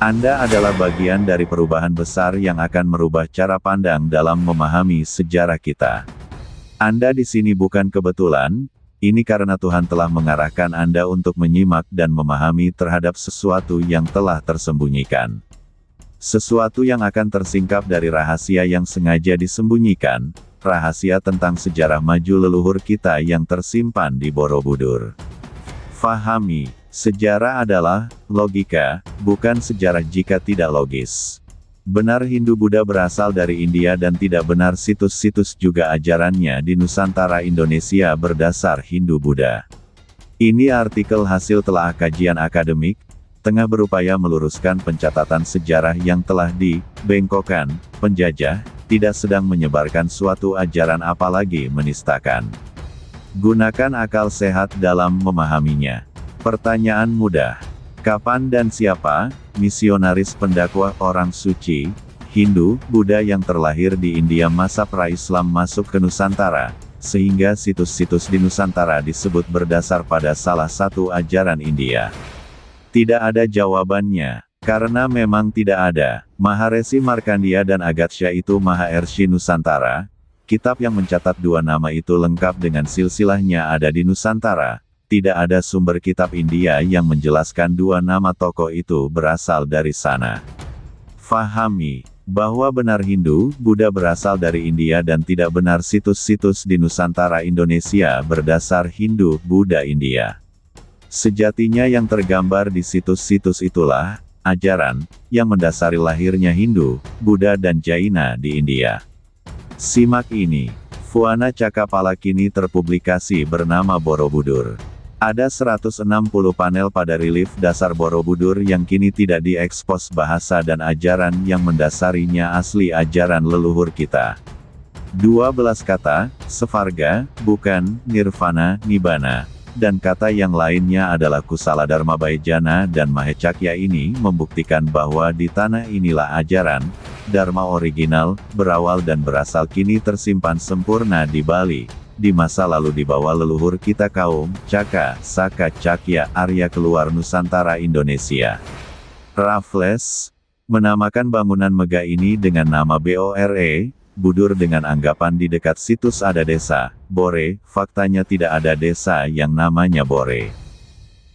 Anda adalah bagian dari perubahan besar yang akan merubah cara pandang dalam memahami sejarah kita. Anda di sini bukan kebetulan, ini karena Tuhan telah mengarahkan Anda untuk menyimak dan memahami terhadap sesuatu yang telah tersembunyikan. Sesuatu yang akan tersingkap dari rahasia yang sengaja disembunyikan, rahasia tentang sejarah maju leluhur kita yang tersimpan di Borobudur. Fahami, sejarah adalah logika, bukan sejarah jika tidak logis. Benar Hindu-Buddha berasal dari India dan tidak benar situs-situs juga ajarannya di Nusantara Indonesia berdasar Hindu-Buddha. Ini artikel hasil telah kajian akademik, tengah berupaya meluruskan pencatatan sejarah yang telah dibengkokkan, penjajah, tidak sedang menyebarkan suatu ajaran apalagi menistakan. Gunakan akal sehat dalam memahaminya. Pertanyaan mudah. Kapan dan siapa, misionaris pendakwah orang suci, Hindu, Buddha yang terlahir di India masa pra-Islam masuk ke Nusantara, sehingga situs-situs di Nusantara disebut berdasar pada salah satu ajaran India? Tidak ada jawabannya, karena memang tidak ada. Maharesi Markandeya dan Agatsya itu Mahaershi Nusantara. Kitab yang mencatat dua nama itu lengkap dengan silsilahnya ada di Nusantara. Tidak ada sumber kitab India yang menjelaskan dua nama tokoh itu berasal dari sana. Fahami, bahwa benar Hindu, Buddha berasal dari India dan tidak benar situs-situs di Nusantara Indonesia berdasar Hindu, Buddha India. Sejatinya yang tergambar di situs-situs itulah, ajaran, yang mendasari lahirnya Hindu, Buddha dan Jaina di India. Simak ini, Phuana Cakapala kini terpublikasi bernama Borobudur. Ada 160 panel pada relief dasar Borobudur yang kini tidak diekspos bahasa dan ajaran yang mendasarinya asli ajaran leluhur kita. 12 kata, Sevarga, bukan, Nirvana, Nibbana, dan kata yang lainnya adalah Kusala Dharma Baijana dan Mahecakya ini membuktikan bahwa di tanah inilah ajaran, Dharma original, berawal dan berasal kini tersimpan sempurna di Bali. Di masa lalu dibawa leluhur kita kaum Caka, Saka, Cakya, Arya keluar Nusantara Indonesia. Raffles menamakan bangunan megah ini dengan nama Bore, Budur dengan anggapan di dekat situs ada desa, Bore, faktanya tidak ada desa yang namanya Bore.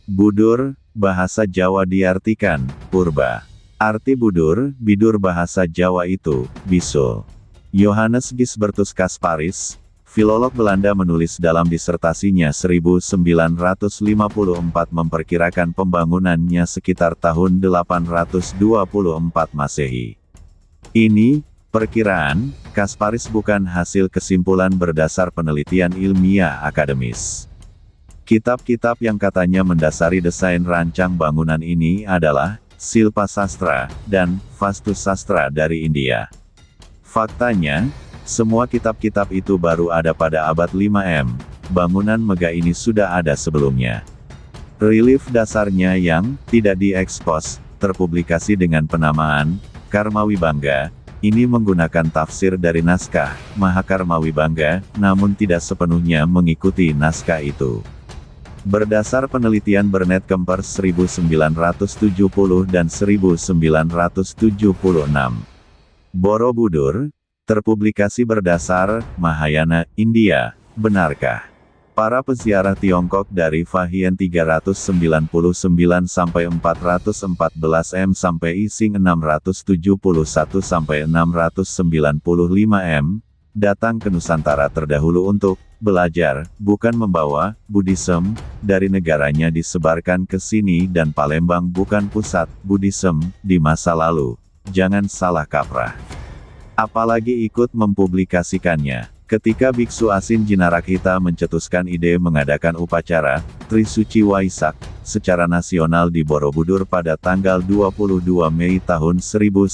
Budur, bahasa Jawa diartikan, purba. Arti Budur, bidur bahasa Jawa itu, bisul. Johannes Gisbertus Kasparis, filolog Belanda menulis dalam disertasinya 1954 memperkirakan pembangunannya sekitar tahun 824 Masehi. Ini, perkiraan, Kasparis bukan hasil kesimpulan berdasar penelitian ilmiah akademis. Kitab-kitab yang katanya mendasari desain rancang bangunan ini adalah Silpa Sastra dan Vastu Sastra dari India. Faktanya, semua kitab-kitab itu baru ada pada abad 5M, bangunan megah ini sudah ada sebelumnya. Relief dasarnya yang tidak diekspos, terpublikasi dengan penamaan Karmawibangga, ini menggunakan tafsir dari naskah Mahakarmawibangga, namun tidak sepenuhnya mengikuti naskah itu. Berdasar penelitian Bernard Kempers 1970 dan 1976. Borobudur, terpublikasi berdasar Mahayana, India, benarkah? Para peziarah Tiongkok dari Fahian 399 sampai 414 M sampai Ising 671 sampai 695 M, datang ke Nusantara terdahulu untuk belajar, bukan membawa Buddhism dari negaranya disebarkan ke sini dan Palembang bukan pusat Buddhism di masa lalu. Jangan salah kaprah. Apalagi ikut mempublikasikannya. Ketika Biksu Asin Jinarakkhita mencetuskan ide mengadakan upacara Trisuci Waisak secara nasional di Borobudur pada tanggal 22 Mei tahun 1953,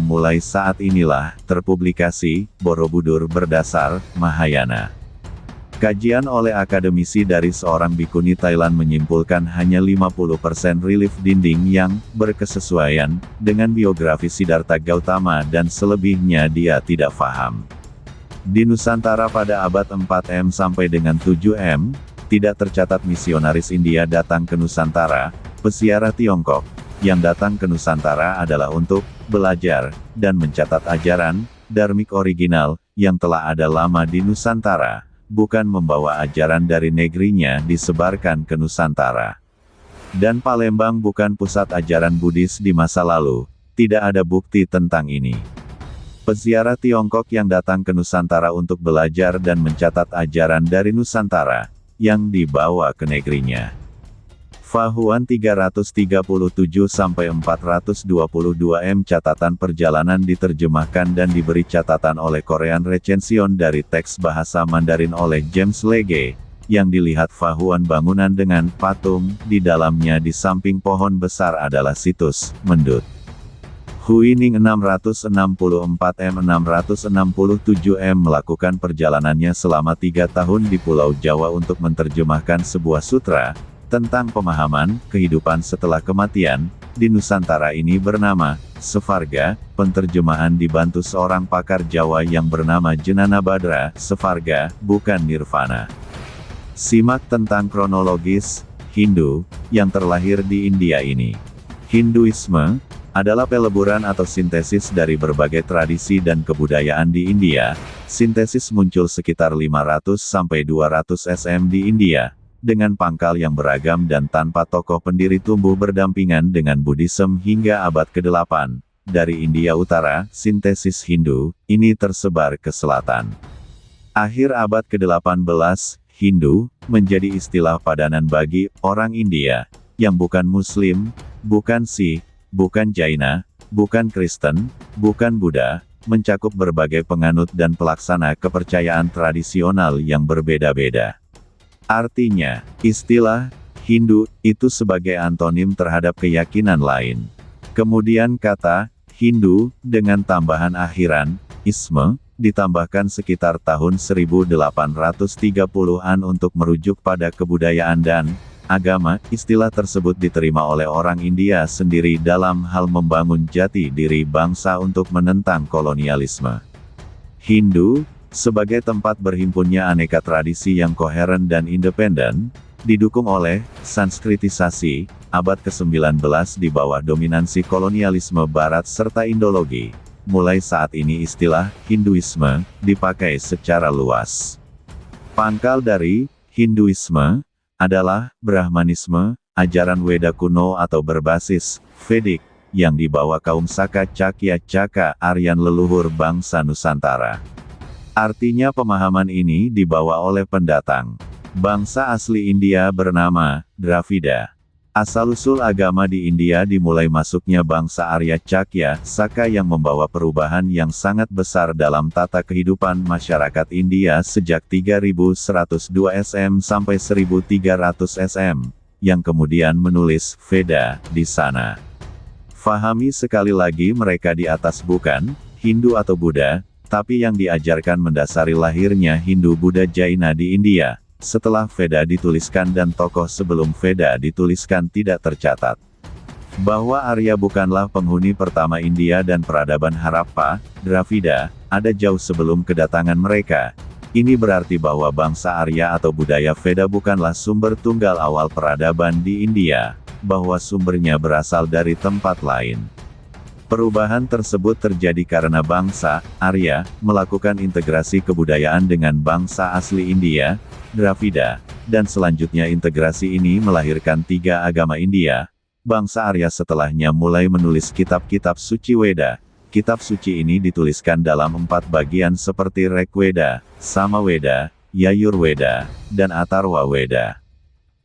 mulai saat inilah terpublikasi Borobudur berdasar Mahayana. Kajian oleh akademisi dari seorang bikuni Thailand menyimpulkan hanya 50% relief dinding yang berkesesuaian dengan biografi Siddhartha Gautama dan selebihnya dia tidak paham. Di Nusantara pada abad 4M sampai dengan 7M, tidak tercatat misionaris India datang ke Nusantara, peziarah Tiongkok, yang datang ke Nusantara adalah untuk belajar dan mencatat ajaran dharmik original yang telah ada lama di Nusantara, bukan membawa ajaran dari negerinya disebarkan ke Nusantara. Dan Palembang bukan pusat ajaran Buddhis di masa lalu, tidak ada bukti tentang ini. Peziarah Tiongkok yang datang ke Nusantara untuk belajar dan mencatat ajaran dari Nusantara, yang dibawa ke negerinya. Fahuan 337-422 M catatan perjalanan diterjemahkan dan diberi catatan oleh Korean Recension dari teks bahasa Mandarin oleh James Legge, yang dilihat Fahuan bangunan dengan patung di dalamnya di samping pohon besar adalah situs Mendut. Huining 664 M 667 M melakukan perjalanannya selama 3 tahun di Pulau Jawa untuk menerjemahkan sebuah sutra tentang pemahaman kehidupan setelah kematian di Nusantara ini bernama Sevarga. Penterjemahan dibantu seorang pakar Jawa yang bernama Jenana Badra. Sevarga bukan nirvana. Simak tentang kronologis Hindu yang terlahir di India ini. Hinduisme adalah peleburan atau sintesis dari berbagai tradisi dan kebudayaan di India. Sintesis muncul sekitar 500-200 SM di India, dengan pangkal yang beragam dan tanpa tokoh pendiri tumbuh berdampingan dengan Buddhisme hingga abad ke-8. Dari India Utara, sintesis Hindu ini tersebar ke selatan. Akhir abad ke-18, Hindu menjadi istilah padanan bagi orang India yang bukan Muslim, bukan Sikh, bukan Jaina, bukan Kristen, bukan Buddha, mencakup berbagai penganut dan pelaksana kepercayaan tradisional yang berbeda-beda. Artinya, istilah Hindu itu sebagai antonim terhadap keyakinan lain. Kemudian kata Hindu dengan tambahan akhiran isme ditambahkan sekitar tahun 1830-an untuk merujuk pada kebudayaan dan agama. Istilah tersebut diterima oleh orang India sendiri dalam hal membangun jati diri bangsa untuk menentang kolonialisme. Hindu sebagai tempat berhimpunnya aneka tradisi yang koheren dan independen, didukung oleh sanskritisasi, abad ke-19 di bawah dominansi kolonialisme Barat serta Indologi. Mulai saat ini istilah Hinduisme dipakai secara luas. Pangkal dari Hinduisme adalah Brahmanisme, ajaran Weda kuno atau berbasis Vedic, yang dibawa kaum Saka Cakya Caka Aryan leluhur bangsa Nusantara. Artinya pemahaman ini dibawa oleh pendatang. Bangsa asli India bernama Dravida. Asal-usul agama di India dimulai masuknya bangsa Arya Cakya Saka yang membawa perubahan yang sangat besar dalam tata kehidupan masyarakat India sejak 3102 SM sampai 1300 SM, yang kemudian menulis Veda di sana. Fahami sekali lagi mereka di atas bukan Hindu atau Buddha, tapi yang diajarkan mendasari lahirnya Hindu Buddha Jaina di India, setelah Veda dituliskan dan tokoh sebelum Veda dituliskan tidak tercatat. Bahwa Arya bukanlah penghuni pertama India dan peradaban Harappa, Dravida, ada jauh sebelum kedatangan mereka. Ini berarti bahwa bangsa Arya atau budaya Veda bukanlah sumber tunggal awal peradaban di India, bahwa sumbernya berasal dari tempat lain. Perubahan tersebut terjadi karena bangsa Arya melakukan integrasi kebudayaan dengan bangsa asli India, Dravida, dan selanjutnya integrasi ini melahirkan 3 agama India. Bangsa Arya setelahnya mulai menulis kitab-kitab suci Weda. Kitab suci ini dituliskan dalam 4 bagian seperti Rigveda, Samaweda, Yajurveda, dan Atharva Weda.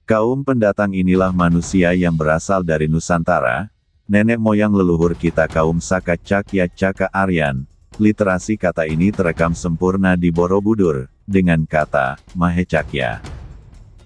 Kaum pendatang inilah manusia yang berasal dari Nusantara, nenek moyang leluhur kita kaum Saka Cakya Caka Aryan. Literasi kata ini terekam sempurna di Borobudur, dengan kata Mahecakya.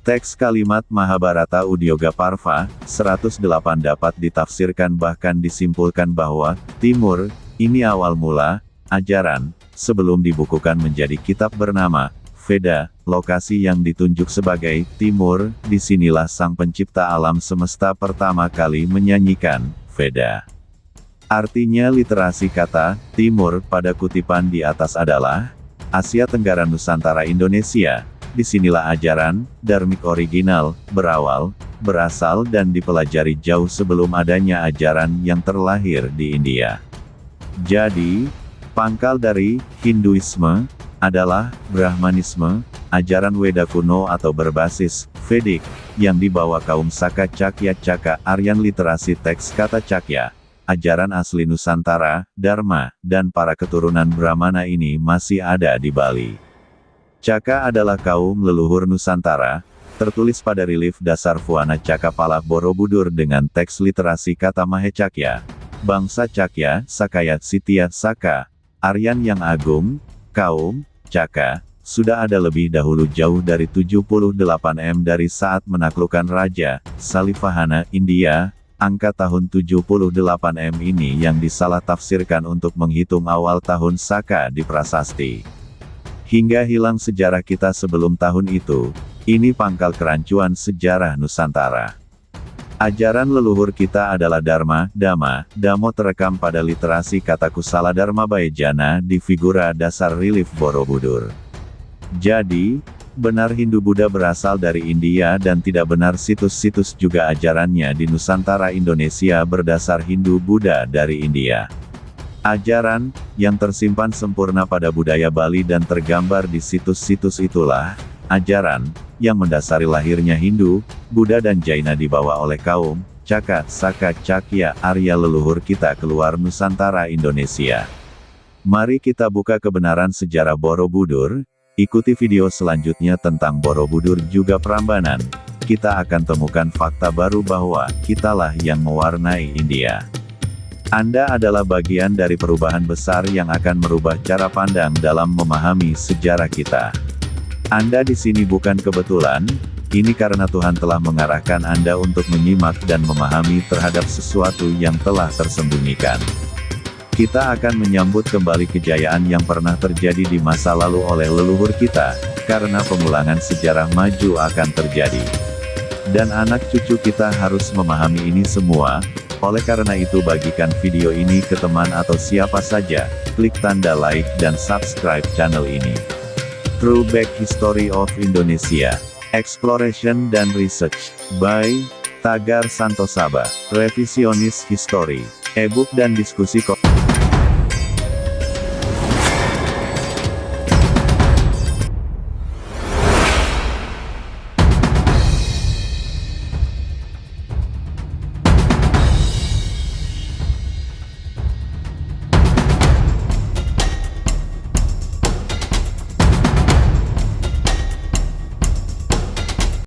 Teks kalimat Mahabharata Udyoga Parva, 108 dapat ditafsirkan bahkan disimpulkan bahwa, Timur, ini awal mula, ajaran, sebelum dibukukan menjadi kitab bernama, Veda, lokasi yang ditunjuk sebagai, Timur, disinilah sang pencipta alam semesta pertama kali menyanyikan, Veda. Artinya literasi kata, Timur pada kutipan di atas adalah, Asia Tenggara Nusantara Indonesia, disinilah ajaran dharmik original berasal dan dipelajari jauh sebelum adanya ajaran yang terlahir di India. Jadi, pangkal dari Hinduisme adalah Brahmanisme, ajaran Weda kuno atau berbasis Vedic, yang dibawa kaum Saka Cakya Caka Aryan. Literasi teks kata Cakya, ajaran asli Nusantara, Dharma, dan para keturunan Brahmana ini masih ada di Bali. Caka adalah kaum leluhur Nusantara, tertulis pada relief dasar Fuana Cakapala Borobudur dengan teks literasi kata Mahecakya. Bangsa Cakya, Sakaya Sitya Saka, Aryan yang agung, kaum Caka, sudah ada lebih dahulu jauh dari 78 dari saat menaklukkan Raja Salivahana, India. Angka tahun 78 ini yang disalah tafsirkan untuk menghitung awal tahun Saka di prasasti. Hingga hilang sejarah kita sebelum tahun itu. Ini pangkal kerancuan sejarah Nusantara. Ajaran leluhur kita adalah Dharma, Dhamma, Dhammo terekam pada literasi kata Kusala Dharma Bayajana di figura dasar relief Borobudur. Jadi, benar Hindu-Buddha berasal dari India dan tidak benar situs-situs juga ajarannya di Nusantara Indonesia berdasar Hindu-Buddha dari India. Ajaran, yang tersimpan sempurna pada budaya Bali dan tergambar di situs-situs itulah, ajaran, yang mendasari lahirnya Hindu, Buddha dan Jaina dibawa oleh kaum, Caka, Saka, Cakya, Arya leluhur kita keluar Nusantara Indonesia. Mari kita buka kebenaran sejarah Borobudur, ikuti video selanjutnya tentang Borobudur juga Prambanan, kita akan temukan fakta baru bahwa, kitalah yang mewarnai India. Anda adalah bagian dari perubahan besar yang akan merubah cara pandang dalam memahami sejarah kita. Anda di sini bukan kebetulan, ini karena Tuhan telah mengarahkan Anda untuk menyimak dan memahami terhadap sesuatu yang telah tersembunyikan. Kita akan menyambut kembali kejayaan yang pernah terjadi di masa lalu oleh leluhur kita, karena pengulangan sejarah maju akan terjadi. Dan anak cucu kita harus memahami ini semua. Oleh karena itu bagikan video ini ke teman atau siapa saja, klik tanda like dan subscribe channel ini. Throwback History of Indonesia, Exploration dan Research, by Tagar Santosaba, Revisionis History, e-book dan diskusi